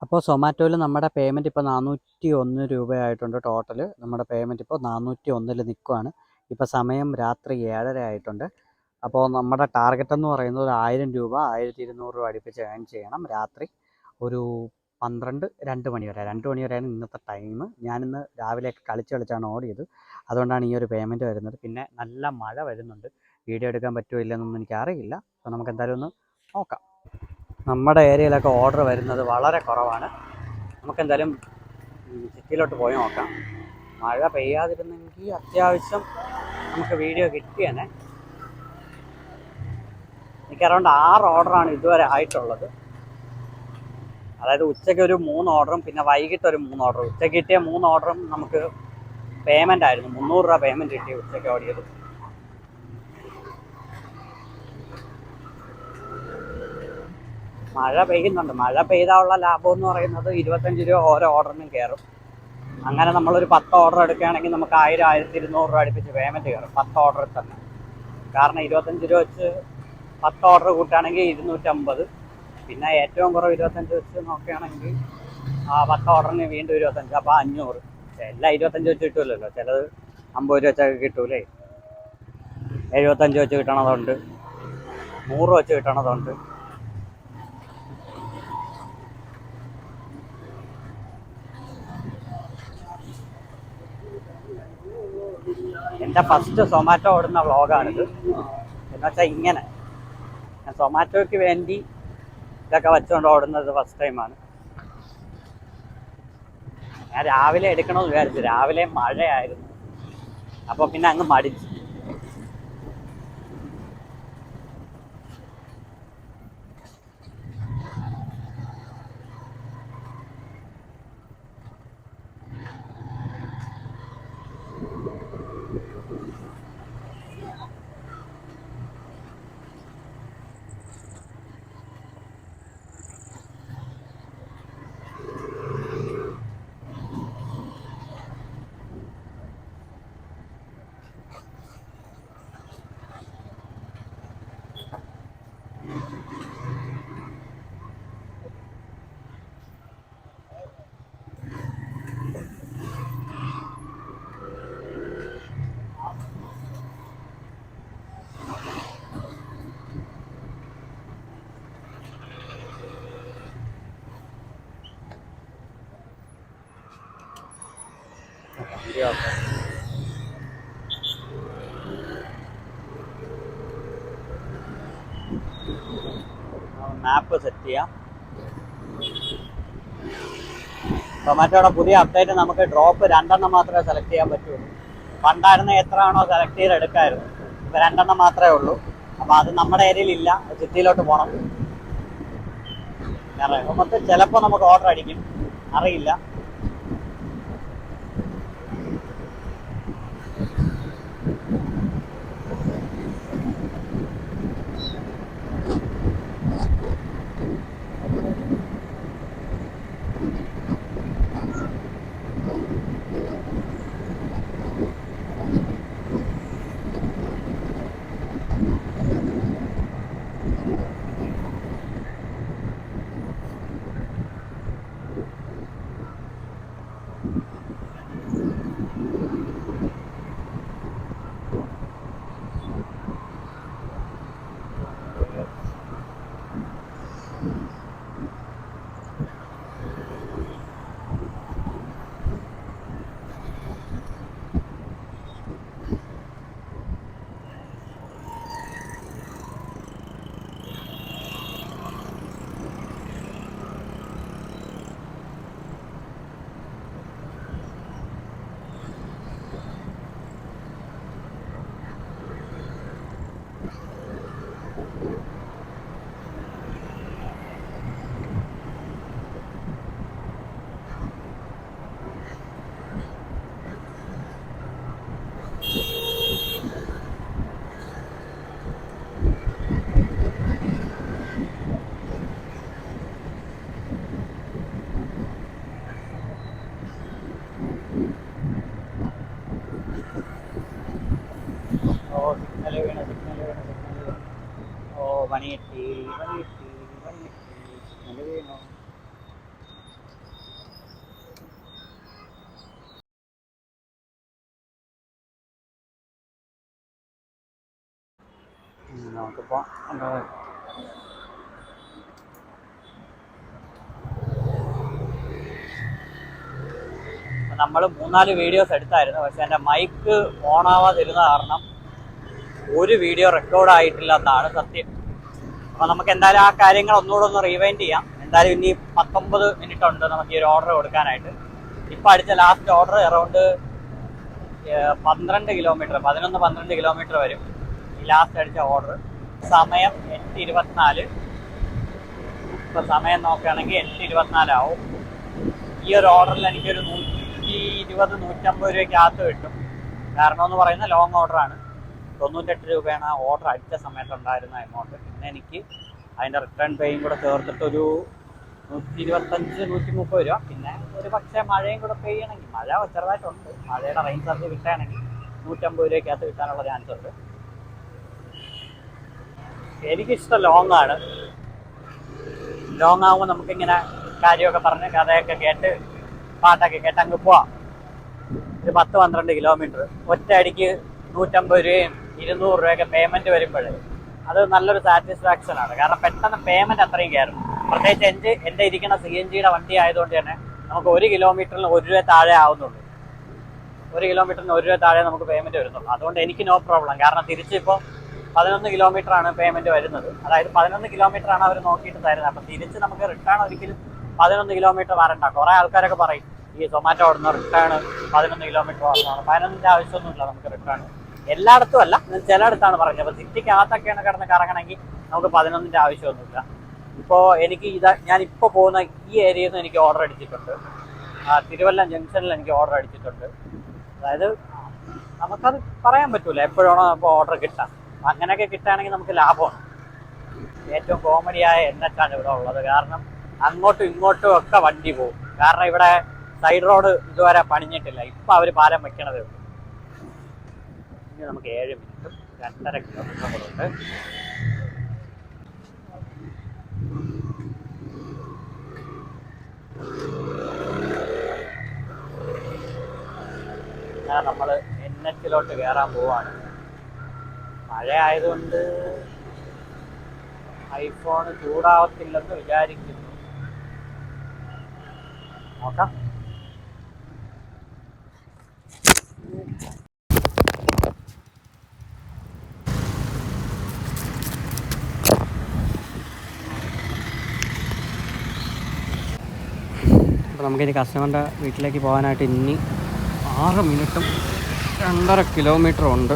അപ്പോൾ സൊമാറ്റോയിൽ നമ്മുടെ പേയ്മെൻറ്റ് ഇപ്പോൾ 401 രൂപയായിട്ടുണ്ട് ടോട്ടൽ. നമ്മുടെ പേയ്മെൻറ്റ് ഇപ്പോൾ 401 നിൽക്കുവാണ്. ഇപ്പോൾ സമയം രാത്രി 7:30 ആയിട്ടുണ്ട്. അപ്പോൾ നമ്മുടെ ടാർഗറ്റ് എന്ന് പറയുന്നത് 1000 രൂപ 1200 രൂപ അടുപ്പിച്ച് ഏൺ ചെയ്യണം. രാത്രി ഒരു 2 മണി വരെയാണ് ഇന്നത്തെ ടൈം. ഞാനിന്ന് രാവിലെയൊക്കെ കളിച്ചാണ് ഓടിയത്. അതുകൊണ്ടാണ് ഈ ഒരു പേയ്മെൻറ്റ് വരുന്നത്. പിന്നെ നല്ല മഴ വരുന്നുണ്ട്. വീഡിയോ എടുക്കാൻ പറ്റുമോ ഇല്ലെന്നൊന്നും എനിക്കറിയില്ല. അപ്പോൾ നമുക്ക് എന്തായാലും ഒന്ന് നോക്കാം. നമ്മുടെ ഏരിയയിലൊക്കെ ഓർഡർ വരുന്നത് വളരെ കുറവാണ്. നമുക്കെന്തായാലും സിറ്റിയിലോട്ട് പോയി നോക്കാം. മഴ പെയ്യാതിരുന്നെങ്കിൽ അത്യാവശ്യം നമുക്ക് വീഡിയോ കിട്ടിയേനെ. എനിക്ക് അറൗണ്ട് 6 ഓർഡറാണ് ഇതുവരെ ആയിട്ടുള്ളത്. അതായത് ഉച്ചയ്ക്ക് ഒരു 3 ഓർഡറും പിന്നെ വൈകിട്ട് ഒരു 3 ഓർഡറും. ഉച്ചയ്ക്ക് കിട്ടിയ 3 ഓർഡറും നമുക്ക് പേയ്മെൻ്റ് ആയിരുന്നു. 300 രൂപ പേയ്മെൻറ്റ് കിട്ടി ഉച്ചയ്ക്ക് ഓടിയത്. മഴ പെയ്യുന്നുണ്ട്. മഴ പെയ്താലുള്ള ലാഭം എന്ന് പറയുന്നത് 25 രൂപ ഓരോ ഓർഡറിനും കയറും. അങ്ങനെ നമ്മളൊരു 10 ഓർഡർ എടുക്കുകയാണെങ്കിൽ നമുക്ക് 1000 1200 രൂപ അടുപ്പിച്ച് പേയ്മെൻറ്റ് കയറും 10 ഓർഡറിൽ തന്നെ. കാരണം 25 രൂപ വെച്ച് 10 ഓർഡർ കൂട്ടുകയാണെങ്കിൽ 250. പിന്നെ ഏറ്റവും കുറവ് 25 വെച്ച് നോക്കുകയാണെങ്കിൽ 10 ഓർഡറിന് വീണ്ടും 25, അപ്പോൾ 500. എല്ലാം 25 വെച്ച് കിട്ടുമല്ലോ. ചിലത് 50 രൂപ വെച്ചൊക്കെ കിട്ടൂലേ. 75 വെച്ച് കിട്ടണതുണ്ട്, 100 വെച്ച് കിട്ടണതുണ്ട്. എൻ്റെ ഫസ്റ്റ് സൊമാറ്റോ ഓടുന്ന വ്ളോഗാണിത്. എന്നുവെച്ചാൽ ഇങ്ങനെ ഞാൻ സൊമാറ്റോയ്ക്ക് വേണ്ടി ഇതൊക്കെ വെച്ചുകൊണ്ട് ഓടുന്നത് ഫസ്റ്റ് ടൈമാണ്. ഞാൻ രാവിലെ എടുക്കണമെന്ന് വിചാരിച്ചു. രാവിലെ മഴയായിരുന്നു. അപ്പോൾ പിന്നെ അങ്ങ് മടിച്ചു. മാപ്പ് സെറ്റ് ചെയ്യാം. സൊമാറ്റോയുടെ പുതിയ അപ്ഡേറ്റ് നമുക്ക് ഡ്രോപ്പ് 2 മാത്രമേ സെലക്ട് ചെയ്യാൻ പറ്റുള്ളൂ. പണ്ടായിരുന്ന എത്ര ആണോ സെലക്ട് ചെയ്ത് എടുക്കാമായിരുന്നു. ഇപ്പോൾ 2 മാത്രമേ ഉള്ളൂ. അപ്പോൾ അത് നമ്മുടെ ഏരിയയിലില്ല. സിറ്റിയിലോട്ട് പോകണം. മൊത്തം ചിലപ്പോൾ നമുക്ക് ഓർഡർ അടിക്കും, അറിയില്ല. നമുക്കിപ്പോൾ നമ്മൾ 3-4 വീഡിയോസ് എടുത്തായിരുന്നു. പക്ഷെ എൻ്റെ മൈക്ക് ഓണാവാതിരുന്ന കാരണം ഒരു വീഡിയോ റെക്കോർഡ് ആയിട്ടില്ല എന്നാണ് സത്യം. അപ്പോൾ നമുക്ക് എന്തായാലും ആ കാര്യങ്ങൾ ഒന്നുകൂടെ ഒന്ന് റിവൈൻഡ് ചെയ്യാം. എന്തായാലും ഇനി 19 മിനിറ്റ് ഉണ്ട് നമുക്ക് ഈ ഒരു ഓർഡർ കൊടുക്കാനായിട്ട്. ഇപ്പം അടിച്ച ലാസ്റ്റ് ഓർഡർ അറൗണ്ട് 11 കിലോമീറ്റർ വരും ഈ ലാസ്റ്റ് അടിച്ച ഓർഡർ. സമയം 8:24. ഇപ്പം സമയം നോക്കുകയാണെങ്കിൽ 8:24 ആവും. ഈ ഒരു ഓർഡറിൽ എനിക്കൊരു 120-150 രൂപയ്ക്കകത്ത് കിട്ടും. കാരണം എന്ന് പറയുന്നത് ലോങ് ഓർഡറാണ്. 98 രൂപയാണ് ആ ഓർഡർ അടിച്ച സമയത്തുണ്ടായിരുന്ന എമൗണ്ട്. പിന്നെ എനിക്ക് അതിൻ്റെ റിട്ടേൺ പേയും കൂടെ ചേർത്തിട്ടൊരു 125-130 രൂപ. പിന്നെ ഒരു പക്ഷേ മഴയും കൂടെ പെയ്യണമെങ്കിൽ, മഴ ചെറുതായിട്ടുണ്ട്, മഴയുടെ റെയിൻ ചാർജ് കിട്ടുകയാണെങ്കിൽ 150 രൂപയ്ക്കകത്ത് കിട്ടാനുള്ള ചാൻസ് ഉണ്ട്. എനിക്കിഷ്ടം ലോങ് ആണ്. ലോങ് ആകുമ്പോൾ നമുക്കിങ്ങനെ കാര്യമൊക്കെ പറഞ്ഞ് കഥയൊക്കെ കേട്ട് പാട്ടൊക്കെ കേട്ട് അങ്ങ് പോവാം. ഒരു 10-12 കിലോമീറ്റർ ഒറ്റ അടിക്ക് 150 രൂപയും 200 രൂപയൊക്കെ പേയ്മെൻറ്റ് വരുമ്പോഴേ അത് നല്ലൊരു സാറ്റിസ്ഫാക്ഷൻ ആണ്. കാരണം പെട്ടെന്ന് പേയ്മെൻറ്റ് അത്രയും കയറും. പ്രത്യേകിച്ച് എൻ്റെ ഇരിക്കുന്ന CNGയുടെ വണ്ടി ആയതുകൊണ്ട് തന്നെ നമുക്ക് 1 കിലോമീറ്ററിന് 1 രൂപ താഴെ ആവുന്നുള്ളൂ. 1 കിലോമീറ്ററിന് 1 രൂപ താഴെ നമുക്ക് പേയ്മെൻറ്റ് വരുന്നുള്ളൂ. അതുകൊണ്ട് എനിക്ക് നോ പ്രോബ്ലം. കാരണം തിരിച്ചിപ്പോൾ 11 കിലോമീറ്ററാണ് പേയ്മെൻറ്റ് വരുന്നത്. അതായത് 11 കിലോമീറ്ററാണ് അവർ നോക്കിയിട്ട് തരുന്നത്. അപ്പം തിരിച്ച് നമുക്ക് റിട്ടേൺ ഒരിക്കലും 11 കിലോമീറ്റർ വരണ്ട. കുറേ ആൾക്കാരൊക്കെ പറയും ഈ സൊമാറ്റോ ഓടുന്ന റിട്ടേൺ 11 കിലോമീറ്റർ വരണമാണ്. 11ൻ്റെ ആവശ്യമൊന്നുമില്ല നമുക്ക് റിട്ടേൺ. എല്ലായിടത്തും അല്ല, ചിലയിടത്താണ് പറഞ്ഞത്. അപ്പോൾ സിറ്റിക്കകത്തൊക്കെയാണ് കിടന്ന് കറങ്ങണമെങ്കിൽ നമുക്ക് 11ൻ്റെ ആവശ്യമൊന്നുമില്ല. ഇപ്പോൾ എനിക്ക് ഞാനിപ്പോൾ പോകുന്ന ഈ ഏരിയയിൽ നിന്ന് എനിക്ക് ഓർഡർ അടിച്ചിട്ടുണ്ട്. തിരുവല്ലം ജംഗ്ഷനിൽ എനിക്ക് ഓർഡർ അടിച്ചിട്ടുണ്ട്. അതായത് നമുക്കത് പറയാൻ പറ്റൂല എപ്പോഴാണോ അപ്പോൾ ഓർഡർ കിട്ടാം. അങ്ങനെയൊക്കെ കിട്ടുകയാണെങ്കിൽ നമുക്ക് ലാഭമാണ്. ഏറ്റവും കോമഡിയായ NH ഇവിടെ ഉള്ളത്. കാരണം അങ്ങോട്ടും ഇങ്ങോട്ടും ഒക്കെ വണ്ടി പോകും. കാരണം ഇവിടെ സൈഡ് റോഡ് ഇതുവരെ പണിഞ്ഞിട്ടില്ല. ഇപ്പം അവർ പാലം വെക്കണതേ ഉള്ളൂ. ഇനി നമുക്ക് 7 മിനിറ്റും 2.5 കിലോമീറ്റർ കൂടെ ഉണ്ട്. നമ്മൾ NHലോട്ട് കയറാൻ പോവാണ്. മഴ ആയതുകൊണ്ട് ഐഫോൺ ചൂടാവത്തില്ലെന്ന് വിചാരിക്കുന്നു. നോക്കാം. അപ്പോൾ നമുക്കിനി കസ്റ്റമറിൻ്റെ വീട്ടിലേക്ക് പോകാനായിട്ട് ഇനി 6 മിനിറ്റും 2.5 കിലോമീറ്റർ ഉണ്ട്.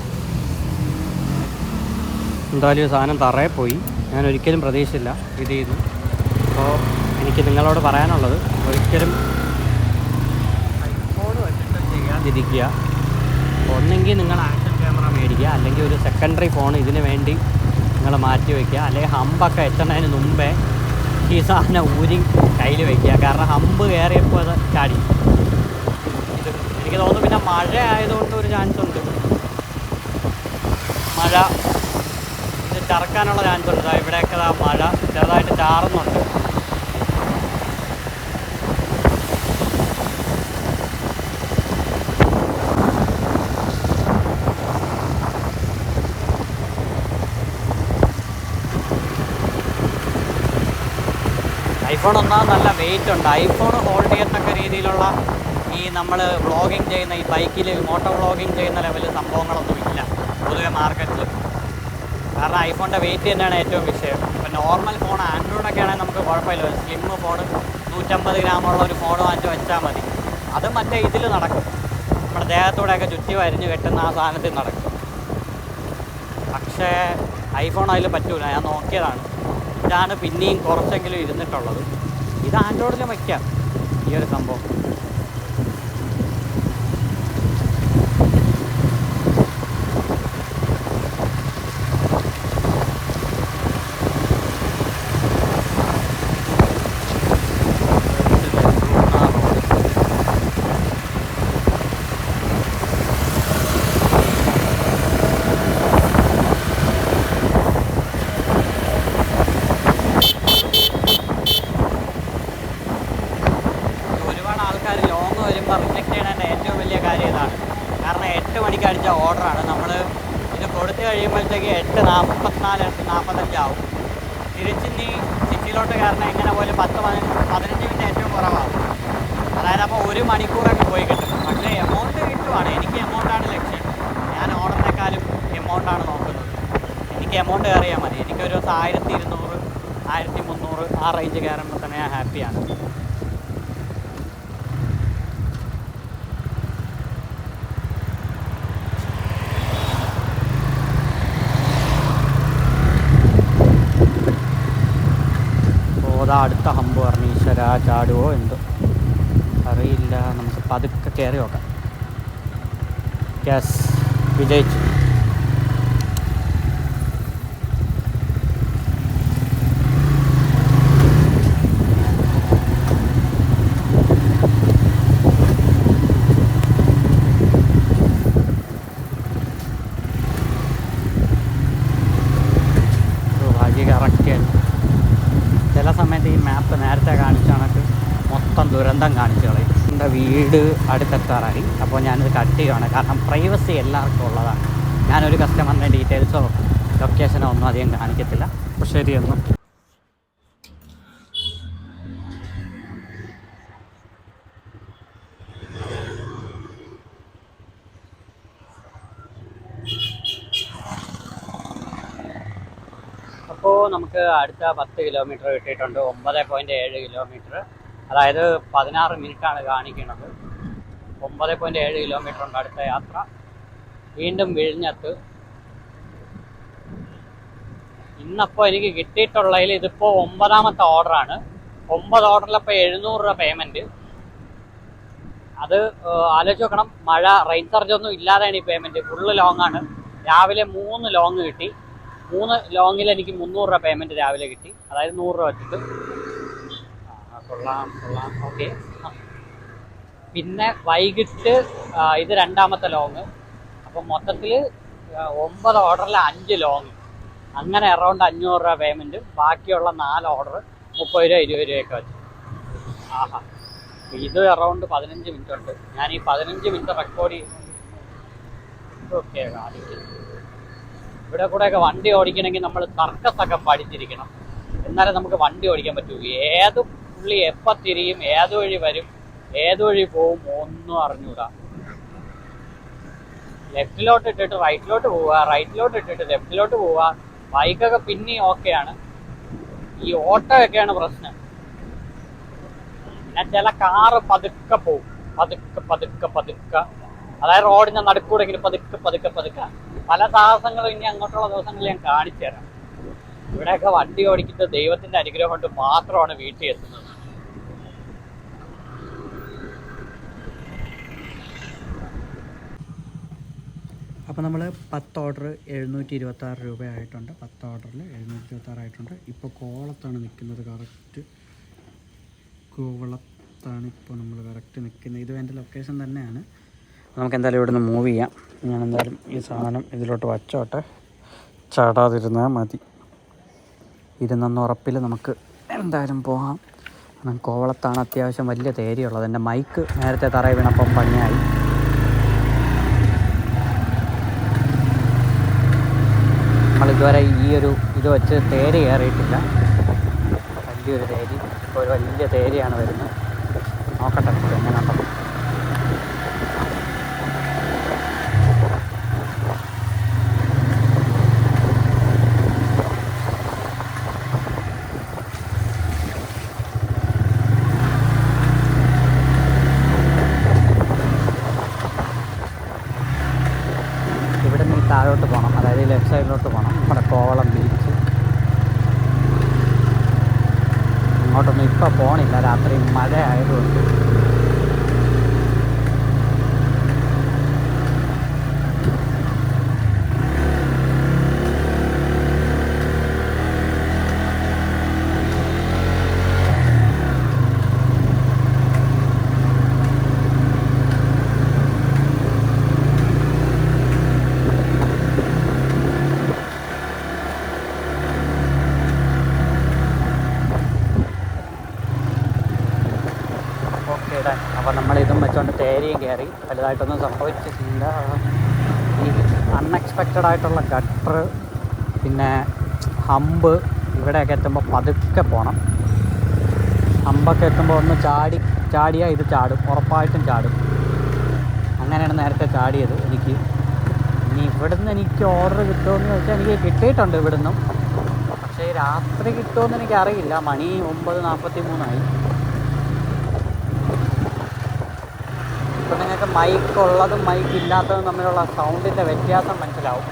എന്തായാലും ഈ സാധനം തറയിൽ പോയി. ഞാൻ ഒരിക്കലും പ്രതീക്ഷിച്ചില്ല ഇത് ചെയ്യുന്നു. അപ്പോൾ എനിക്ക് നിങ്ങളോട് പറയാനുള്ളത്, ഒരിക്കലും ഐഫോൺ വെച്ചിട്ട് ചെയ്യാതിരിക്കുക. ഒന്നെങ്കിൽ നിങ്ങൾ ആക്ഷൻ ക്യാമറ മേടിക്കുക, അല്ലെങ്കിൽ ഒരു സെക്കൻഡറി ഫോൺ ഇതിന് വേണ്ടി നിങ്ങൾ മാറ്റി വയ്ക്കുക. അല്ലെങ്കിൽ ഹമ്പൊക്കെ എത്തുന്നതിന് മുമ്പേ ഈ സാധനം ഊരി കയ്യിൽ വയ്ക്കുക. കാരണം ഹമ്പ് കയറിയപ്പോൾ അത് ചാടി. എനിക്ക് തോന്നുന്നു പിന്നെ മഴ ആയതുകൊണ്ട് ഒരു ചാൻസ് ഉണ്ട്. മഴ ഇത് ചറക്കാനുള്ള ചാൻസ് ഉണ്ട്. ഇവിടെയൊക്കെ മഴ ചെറുതായിട്ട് ചാറുന്നുണ്ട്. ഐഫോൺ ഒന്നാമത് നല്ല വെയിറ്റ് ഉണ്ട്. ഐഫോൺ ഹോൾഡ് ചെയ്യത്തക്ക രീതിയിലുള്ള ഈ നമ്മൾ വ്ളോഗിങ് ചെയ്യുന്ന ഈ ബൈക്കിൽ മോട്ടോ വ്ളോഗിങ് ചെയ്യുന്ന ലെവലിൽ സംഭവങ്ങളൊന്നും ഇല്ല പൊതുവെ മാർക്കറ്റിൽ. കാരണം ഐഫോണിൻ്റെ വെയിറ്റ് തന്നെയാണ് ഏറ്റവും വിഷയം. ഇപ്പോൾ നോർമൽ ഫോൺ ആൻഡ്രോയിഡൊക്കെ ആണെങ്കിൽ നമുക്ക് കുഴപ്പമില്ല. സ്ലിം ഫോൺ 150 ഗ്രാമുള്ള ഒരു ഫോൺ വാങ്ങിച്ച് വെച്ചാൽ മതി. അത് മറ്റേ ഇതിൽ നടക്കും. നമ്മുടെ ദേഹത്തൂടെയൊക്കെ ചുറ്റി വരിഞ്ഞ് കെട്ടുന്ന ആ സാധനത്തിൽ നടക്കും. പക്ഷേ ഐഫോൺ അതിൽ പറ്റൂല. ഞാൻ നോക്കിയതാണ്. ഇതാണ് പിന്നെയും കുറച്ചെങ്കിലും ഇരുന്നിട്ടുള്ളത്. ഇത് ആൻഡ്രോയിഡിൽ വയ്ക്കാം ഈ ഒരു സംഭവം. റിജക്റ്റ് ചെയ്യണതിൻ്റെ ഏറ്റവും വലിയ കാര്യം ഇതാണ്. കാരണം 8 മണിക്ക് അടിച്ച ഓർഡറാണ്. നമ്മൾ ഇത് കൊടുത്തു കഴിയുമ്പോഴത്തേക്ക് 8:44 45 ആവും. തിരിച്ചിനി സിറ്റിയിലോട്ട് കയറണം എങ്ങനെ പോലും 10-15 മിനിറ്റ് ഏറ്റവും കുറവാകും. അതായത് അപ്പോൾ 1 മണിക്കൂറൊക്കെ പോയി കിട്ടും. പക്ഷേ എമൗണ്ട് കിട്ടുവാണ്. എനിക്ക് എമൗണ്ടാണ് ലക്ഷ്യം. ഞാൻ ഓർഡറിനേക്കാളും എമൗണ്ടാണ് നോക്കുന്നത്. എനിക്ക് എമൗണ്ട് കയറിയാൽ മതി. എനിക്കൊരു 1200 1300 ആ റേഞ്ച് കയറുമ്പോൾ തന്നെ ഞാൻ ഹാപ്പിയാണ്. അടുത്ത ഹമ്പ് പറഞ്ഞു. ഈശ്വര ചാടുവോ എന്തോ അറിയില്ല. നമുക്ക് പതുക്കെ കയറി നോക്കാം. യെസ്, വിജയിച്ചു. ഭാഗ്യ കറക്റ്റ്. ചില സമയത്ത് ഈ മാപ്പ് നേരത്തെ കാണിച്ച കണക്ക് മൊത്തം ദുരന്തം കാണിച്ചു കളയും. എൻ്റെ വീട് അടുത്തെത്താറായി. അപ്പോൾ ഞാനിത് കട്ട് ചെയ്യുകയാണ്. കാരണം പ്രൈവസി എല്ലാവർക്കും ഉള്ളതാണ്. ഞാനൊരു കസ്റ്റമറിൻ്റെ ഡീറ്റെയിൽസോ ലൊക്കേഷനോ ഒന്നും അധികം കാണിക്കത്തില്ല. അപ്പോൾ ശരിയൊന്നും അപ്പോൾ നമുക്ക് അടുത്ത 10 കിലോമീറ്റർ കിട്ടിയിട്ടുണ്ട്. 9.7 കിലോമീറ്റർ, അതായത് 16 മിനിറ്റാണ് കാണിക്കുന്നത്. 9.7 കിലോമീറ്റർ ഉണ്ട് അടുത്ത യാത്ര. വീണ്ടും വിഴിഞ്ഞത്ത്. ഇന്നപ്പോൾ എനിക്ക് കിട്ടിയിട്ടുള്ളതിൽ ഇതിപ്പോൾ 9ാമത്തെ ഓർഡറാണ്. 9 ഓർഡറിലപ്പോൾ 700 രൂപ പേയ്മെൻറ്റ്. അത് ആലോചിച്ച് നോക്കണം. മഴ, റെയിൻ ചാർജ് ഒന്നും ഇല്ലാതെയാണ് ഈ പേയ്മെൻറ്റ്. ഫുള്ള് ലോങ്ങാണ്. രാവിലെ 3 ലോങ് കിട്ടി. 3 ലോങ്ങിൽ എനിക്ക് 300 രൂപ പേയ്മെൻറ്റ് രാവിലെ കിട്ടി. അതായത് 100 രൂപ വെച്ചിട്ട്. കൊള്ളാം. ഓക്കെ. പിന്നെ വൈകിട്ട് ഇത് 2ാമത്തെ ലോങ്. അപ്പം മൊത്തത്തിൽ 9 ഓർഡറിൽ 5 ലോങ്. അങ്ങനെ അറൗണ്ട് 500 രൂപ പേയ്മെൻറ്റും ബാക്കിയുള്ള 4 ഓർഡർ 30 രൂപ 20 രൂപയൊക്കെ വെച്ച്. ആഹാ, ഇത് അറൗണ്ട് 15 മിനിറ്റ് ഉണ്ട്. ഞാൻ ഈ 15 മിനിറ്റ് റെക്കോർഡ് ചെയ്യുന്നത് ഓക്കെ കാണിക്കും. ഇവിടെ കൂടെയൊക്കെ വണ്ടി ഓടിക്കണമെങ്കിൽ നമ്മൾ സർക്കസൊക്കെ പഠിച്ചിരിക്കണം. എന്നാലേ നമുക്ക് വണ്ടി ഓടിക്കാൻ പറ്റൂ. ഏത് പുള്ളി എപ്പോൾ തിരിയും, ഏത് വഴി വരും, ഏത് വഴി പോവും ഒന്നും അറിഞ്ഞൂടാ. ലെഫ്റ്റിലോട്ട് ഇട്ടിട്ട് റൈറ്റിലോട്ട് പോവുക, റൈറ്റിലോട്ട് ഇട്ടിട്ട് ലെഫ്റ്റിലോട്ട് പോവുക. ബൈക്കൊക്കെ പിന്നെയും ഓക്കെയാണ്. ഈ ഓട്ടോ ഒക്കെയാണ് പ്രശ്നം. പിന്നെ ചില കാറ് പതുക്കെ പോവും. പതുക്കെ അതായത് റോഡിന്റെ നടുക്കൂടെ ഇങ്ങനെ പതുക്കെ. പല സാഹസങ്ങളും ഇനി അങ്ങോട്ടുള്ള ദിവസങ്ങളിൽ ഞാൻ കാണിച്ചു തരാം. ഇവിടെയൊക്കെ വണ്ടി ഓടിക്കുന്നത് ദൈവത്തിന്റെ അനുഗ്രഹം കൊണ്ട് മാത്രമാണ് വീട്ടിൽ എത്തുന്നത്. അപ്പോൾ നമ്മൾ 10 ഓർഡർ 726 രൂപയായിട്ടുണ്ട്. 10 ഓർഡറിൽ 726 ആയിട്ടുണ്ട്. ഇപ്പോൾ കോവളത്താണ് നിൽക്കുന്നത്. കറക്റ്റ് കോവളത്താണ് ഇപ്പോൾ നമ്മൾ കറക്റ്റ് നിൽക്കുന്നത്. ഇത് എൻ്റെ ലൊക്കേഷൻ തന്നെയാണ്. നമുക്ക് എന്തായാലും ഇവിടെ നിന്ന് മൂവ് ചെയ്യാം. ഞാൻ എന്തായാലും ഈ സാധനം ഇതിലോട്ട് വച്ചോട്ടെ, ചാടാതിരുന്നാൽ മതി. ഇരുന്നെന്ന ഉറപ്പിൽ നമുക്ക് എന്തായാലും പോകാം. കോവളത്താണ് അത്യാവശ്യം വലിയ തേരിയുള്ളത്. എൻ്റെ മൈക്ക് നേരത്തെ തറയിൽ വീണപ്പം പണിയായി. നമ്മളിതുവരെ ഈ ഒരു ഇത് വെച്ച് തേരി കയറിയിട്ടില്ല. വലിയൊരു തേരി, ഇപ്പോൾ ഒരു വലിയ തേരിയാണ് വരുന്നത്. നോക്കട്ടെ എങ്ങനെയുണ്ടോ. താഴോട്ട് പോകണം, അതായത് ലെഫ്റ്റ് സൈഡിലോട്ട് പോകണം. നമ്മുടെ കോവളം ബീച്ച്. അങ്ങോട്ടൊന്നും ഇപ്പോൾ പോകണില്ല, രാത്രി മഴ ആയതുകൊണ്ട്. അപ്പോൾ നമ്മളിതും വെച്ചുകൊണ്ട് തേരിയും കയറി. വലുതായിട്ടൊന്നും സംഭവിച്ചിട്ടില്ല. ഈ അൺഎക്സ്പെക്റ്റഡ് ആയിട്ടുള്ള ഗട്ടർ, പിന്നെ ഹമ്പ് ഇവിടെയൊക്കെ എത്തുമ്പോൾ പതുക്കെ പോകണം. ഹമ്പൊക്കെ എത്തുമ്പോൾ ഒന്ന് ചാടിയാൽ ഇത് ചാടും, ഉറപ്പായിട്ടും ചാടും. അങ്ങനെയാണ് നേരത്തെ ചാടിയത്. ഇനി ഇവിടുന്ന് എനിക്ക് ഓർഡർ കിട്ടുമെന്ന് ചോദിച്ചാൽ എനിക്ക് കിട്ടിയിട്ടുണ്ട് ഇവിടുന്നും. പക്ഷേ രാത്രി കിട്ടുമെന്ന് എനിക്കറിയില്ല. മണി 9:43 ഇപ്പം നിങ്ങൾക്ക് മൈക്ക് ഉള്ളതും മൈക്ക് ഇല്ലാത്തതും തമ്മിലുള്ള സൗണ്ടിൻ്റെ വ്യത്യാസം മനസ്സിലാവും.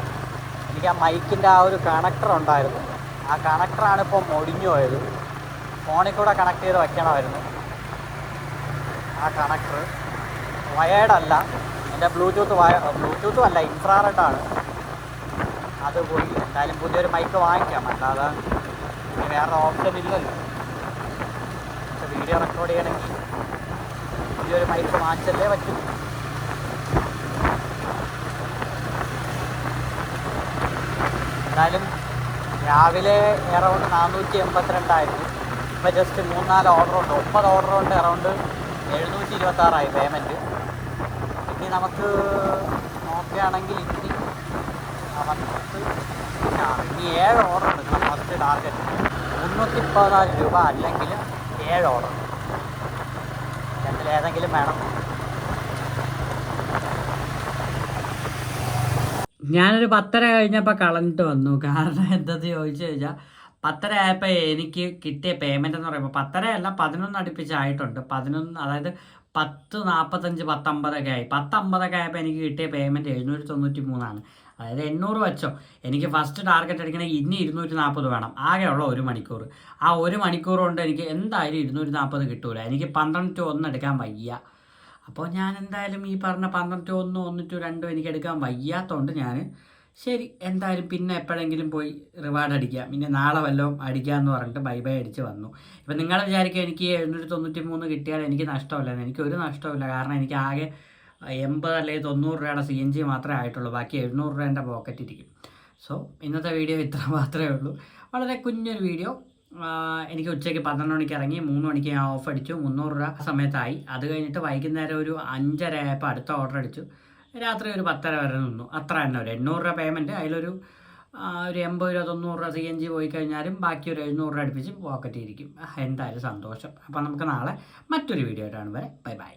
എനിക്ക് ആ മൈക്കിൻ്റെ ആ ഒരു കണക്ടർ ഉണ്ടായിരുന്നു. ആ കണക്ടറാണ് ഇപ്പോൾ ഒടിഞ്ഞു പോയത്. ഫോണിൽ കൂടെ കണക്ട് ചെയ്ത് വയ്ക്കണമായിരുന്നു. ആ കണക്ടർ വയേർഡല്ല, എൻ്റെ ബ്ലൂടൂത്തും അല്ല, ഇൻഫ്രാറെഡാണ്. അത് പോയി. എന്തായാലും പുതിയൊരു മൈക്ക് വാങ്ങിക്കാം, അല്ലാതെ വേറെ ഓപ്ഷൻ ഇല്ലല്ലോ. പക്ഷെ വീഡിയോ റെക്കോർഡ് ചെയ്യണമെങ്കിൽ പുതിയൊരു മൈക്ക് വാങ്ങിച്ചല്ലേ പറ്റും. എന്തായാലും രാവിലെ അറൗണ്ട് 482 ഇപ്പോൾ ജസ്റ്റ് 3-4 ഓർഡറുണ്ട്. 9 ഓർഡറുണ്ട്. Around 726 payment. ഇനി നമുക്ക് നോക്കുകയാണെങ്കിൽ ഇനി 7 ഓർഡർ എടുക്കണം. ഫസ്റ്റ് ടാർഗറ്റ് 314 രൂപ, അല്ലെങ്കിൽ 7 ഓർഡർ. രണ്ടിലേതെങ്കിലും വേണം. ഞാനൊരു 10:30 കഴിഞ്ഞപ്പോൾ കളഞ്ഞിട്ട് വന്നു. കാരണം എന്താണെന്ന് ചോദിച്ചു കഴിഞ്ഞാൽ 10:30 ആയപ്പോൾ എനിക്ക് കിട്ടിയ പേയ്മെൻ്റ് എന്ന് പറയുമ്പോൾ 10:30 അല്ല 11 അടുപ്പിച്ചായിട്ടുണ്ട്. 11, അതായത് 10:45 10:50 ആയി. 10:50 ആയപ്പോൾ എനിക്ക് കിട്ടിയ പേയ്മെൻറ്റ് 793. അതായത് 800 വെച്ചോ. എനിക്ക് ഫസ്റ്റ് ടാർഗറ്റ് അടിക്കണമെങ്കിൽ ഇനി 240 വേണം. ആകെയുള്ള 1 മണിക്കൂർ. ആ 1 മണിക്കൂർ കൊണ്ട് എനിക്ക് എന്തായാലും 240 കിട്ടൂല. എനിക്ക് 12 to 1 എടുക്കാൻ വയ്യ. അപ്പോൾ ഞാൻ എന്തായാലും ഈ പറഞ്ഞ 12 to 1, 1 to 2 എനിക്ക് എടുക്കാൻ വയ്യാത്തതുകൊണ്ട് ഞാൻ ശരി എന്തായാലും പിന്നെ എപ്പോഴെങ്കിലും പോയി റിവാർഡ് അടിക്കാം, പിന്നെ നാളെ വല്ലതും അടിക്കാമെന്ന് പറഞ്ഞിട്ട് ബൈ അടിച്ച് വന്നു. ഇപ്പം നിങ്ങൾ വിചാരിക്കുക എനിക്ക് 793 കിട്ടിയാൽ എനിക്ക് നഷ്ടമില്ല. എനിക്കൊരു നഷ്ടമില്ല. കാരണം എനിക്ക് ആകെ 80 അല്ലെങ്കിൽ 90 രൂപയുടെ CNG മാത്രമേ ആയിട്ടുള്ളൂ. ബാക്കി 700 രൂപ എൻ്റെ പോക്കറ്റിരിക്കും. സോ ഇന്നത്തെ വീഡിയോ ഇത്ര മാത്രമേ ഉള്ളൂ. വളരെ കുഞ്ഞൊരു വീഡിയോ. എനിക്ക് ഉച്ചയ്ക്ക് 12 മണിക്ക് ഇറങ്ങി, 3 മണിക്ക് ഞാൻ ഓഫ് അടിച്ചു. 300 രൂപ സമയത്തായി. അത് കഴിഞ്ഞിട്ട് വൈകുന്നേരം ഒരു 5:30 ആയപ്പോൾ അടുത്ത ഓർഡർ അടിച്ചു. രാത്രി ഒരു 10:30 വരെ നിന്നു. അത്ര തന്നെ. ഒരു 800 രൂപ പേയ്മെൻറ്റ്. അതിലൊരു 80 രൂപ 90 രൂപ CNG പോയി കഴിഞ്ഞാലും ബാക്കി ഒരു 700 രൂപ അടുപ്പിച്ച് പോക്കറ്റിരിക്കും. എന്തായാലും സന്തോഷം. അപ്പോൾ നമുക്ക് നാളെ മറ്റൊരു വീഡിയോ ആയിട്ടാണ്. Bye bye.